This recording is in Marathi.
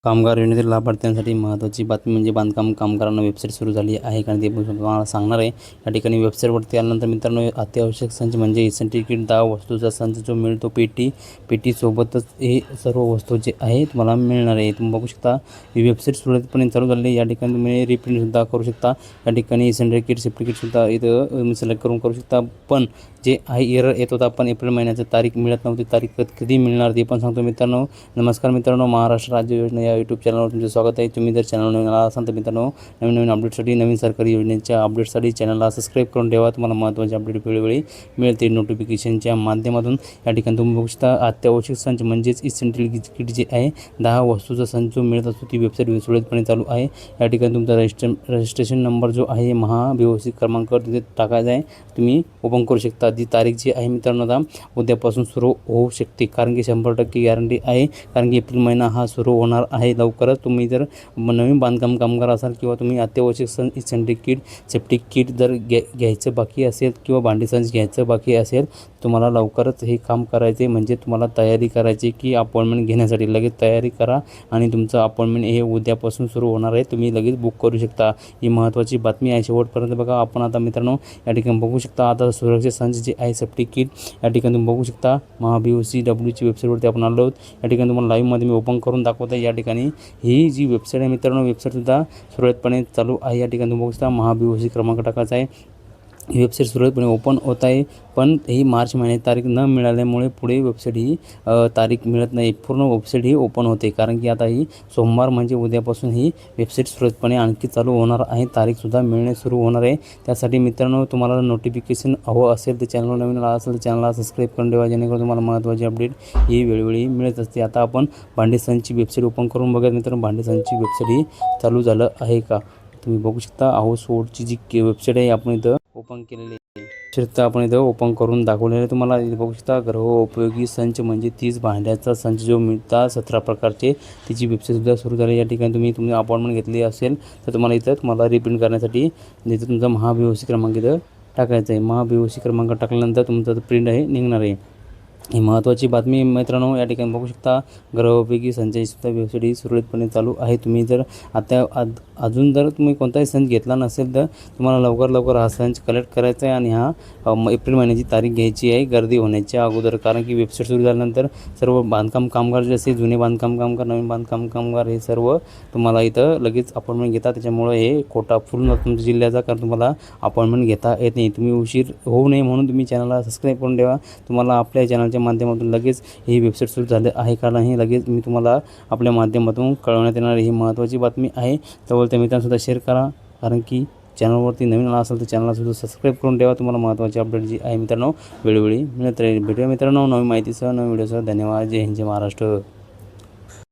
कामगार योजनेतील लाभार्थ्यांसाठी महत्त्वाची बातमी म्हणजे बांधकाम कामगारांना वेबसाईट सुरू झाली आहे कारण ते तुम्हाला सांगणार आहे। या ठिकाणी वेबसाईटवरती आल्यानंतर मित्रांनो अत्यावश्यक संच म्हणजे इसेंट्रिक किट 10 वस्तूचा संच जो मिळतो पेटीसोबतच हे सर्व वस्तू जे आहे तुम्हाला मिळणार आहे। तुम्ही बघू शकता ही वेबसाईट सुरळीतपणे चालू झाली आहे। या ठिकाणी तुम्ही रिप्रिंटसुद्धा करू शकता। या ठिकाणी इसेंट्रिक किट सेफ्टी किटसुद्धा इथं सिलेक्ट करू शकता। पण जे आहे एरर येत होता, पण एप्रिल महिन्याची तारीख मिळत नव्हती, तारीख कधी मिळणार ते पण सांगतो मित्रांनो। नमस्कार मित्रांनो, महाराष्ट्र राज्य योजना या यूट्यूब चॅनलवर तुमचे स्वागत आहे। तुम्ही जर चॅनल नवीन आला असाल तर मित्रांनो नवीन अपडेटसाठी नवीन सरकारी योजनेच्या अपडेटसाठी चॅनलला सबस्क्राईब करून ठेवा। तुम्हाला महत्त्वाचे अपडेट वेळोवेळी मिळते नोटिफिकेशनच्या माध्यमातून। या ठिकाणी तुम्ही बघू शकता अत्यावश्यक संच म्हणजेच इसेंट्रिक किट जे आहे 10 वस्तूचा संच मिळत असतो ती वेबसाईट सुरळीतपणे चालू आहे। या ठिकाणी तुमचा रजिस्ट्रेशन नंबर जो आहे महाव्यवस्थित क्रमांक तिथे टाकायचा आहे, तुम्ही ओपन करू शकता। जी तारीख जी आहे मित्रांनो आता उद्यापासून सुरू होऊ शकते, कारण की 100% गॅरंटी आहे, कारण की एप्रिल महिना हा सुरू होणार आहे लवकरच। तुम्ही जर नवीन बांधकाम कामगार असाल किंवा तुम्ही अत्यावश्यक इसेंट्रिक किट सेफ्टी किट जर घ्यायचं बाकी असेल किंवा भांडी संच घ्यायचं बाकी असेल, तुम्हाला लवकरच हे काम करायचे म्हणजे तुम्हाला तयारी करायची की अपॉइंटमेंट घेण्यासाठी लगेच तयारी करा आणि तुमचं अपॉइंटमेंट हे उद्यापासून सुरू होणार आहे, तुम्ही लगेच बुक करू शकता। ही महत्त्वाची बातमी आहे, शेवटपर्यंत बघा। आपण आता मित्रांनो या ठिकाणी बघू शकता आता सुरक्षित संच जे आहे सेफ्टी किट या ठिकाणी तुम्ही बघू शकता महाBOCWची वेबसाईटवरती आपण आलो आहोत। या ठिकाणी तुम्हाला लाईव्हमध्ये मी ओपन करून दाखवत आहे। या ठिकाणी ही जी वेबसाईट आहे मित्रांनो, वेबसाईटसुद्धा सुरळीतपणे चालू आहे। या ठिकाणी तुम्ही बघू शकता महाBOC क्रमांक टाकायचा आहे। ही वेबसाईट सुरळीतपणे ओपन होत आहे, पण ही मार्च महिन्याची तारीख न मिळाल्यामुळे पुढे वेबसाईट ही तारीख मिळत नाही, पूर्ण वेबसाईट ही ओपन होते, कारण की आता ही सोमवार म्हणजे उद्यापासून ही वेबसाईट सुरळीतपणे आणखी चालू होणार आहे, तारीखसुद्धा मिळणे सुरू होणार आहे। त्यासाठी मित्रांनो तुम्हाला नोटिफिकेशन हवं असेल तर चॅनल नवीन आला असेल तर चॅनलला सबस्क्राईब करून ठेवा, जेणेकरून तुम्हाला महत्त्वाची अपडेट ही वेळोवेळी मिळत असते। आता आपण भांडी संचची वेबसाईट ओपन करून बघा मित्रांनो, भांडी संचची वेबसाईट ही चालू झालं आहे का तुम्ही बघू शकता। हाऊस होल्डची जी वेबसाईट आहे आपण इथं ओपन केलेली आहे, आपण इथं ओपन करून दाखवलेलं आहे तुम्हाला। इथे बघू शकता गृहोपयोगी संच म्हणजे 30 भांड्याचा संच जो मिळतात 17 प्रकारचे, त्याची वेबसाईटसुद्धा सुरू झाली। या ठिकाणी तुम्ही अपॉइंटमेंट घेतली असेल तर तुम्हाला रिप्रिंट करण्यासाठी इथं तुमचा महाBOC क्रमांक इथं टाकायचा आहे। महाBOC क्रमांक टाकल्यानंतर तुमचा प्रिंट आहे निघणार आहे। ही महत्त्वाची बातमी मित्रांनो, या ठिकाणी बघू शकता गृहोपयोगी संचाची वेबसाईट ही सुरळीतपणे चालू आहे। तुम्ही जर अजून जर तुम्ही कोणताही संच घेतला नसेल तर तुम्हाला लवकर हा संच कलेक्ट करायचा आहे आणि हा एप्रिल महिन्याची तारीख घ्यायची आहे गर्दी होण्याच्या अगोदर, कारण की वेबसाईट सुरू झाल्यानंतर सर्व बांधकाम कामगार जे असेल जुने बांधकाम कामगार नवीन बांधकाम कामगार हे सर्व तुम्हाला इथं लगेच अपॉइंटमेंट घेतात। त्याच्यामुळे हे कोटा फुल तुमच्या जिल्ह्याचा, कारण तुम्हाला अपॉइंटमेंट घेता येत नाही। तुम्ही उशीर होऊ नये म्हणून तुम्ही चॅनलला सबस्क्राईब करून ठेवा। तुम्हाला आपल्या चॅनलच्या माध्यमातून लगेच ही वेबसाईट सुरू झाली आहे का नाही लगेच मी तुम्हाला आपल्या माध्यमातून कळवण्यात येणार ही महत्त्वाची बातमी आहे। त्यामुळे त्या मित्रांसुद्धा शेअर करा, कारण की चॅनलवरती नवीन आला असेल तर चॅनललासुद्धा सबस्क्राईब करून ठेवा। तुम्हाला महत्त्वाची अपडेट जी आहे मित्रांनो वेळोवेळी मिळत राहील। भेटूया मित्रांनो नवीन माहितीसह नवीन व्हिडिओसह। धन्यवाद। जय हिंद, जय महाराष्ट्र।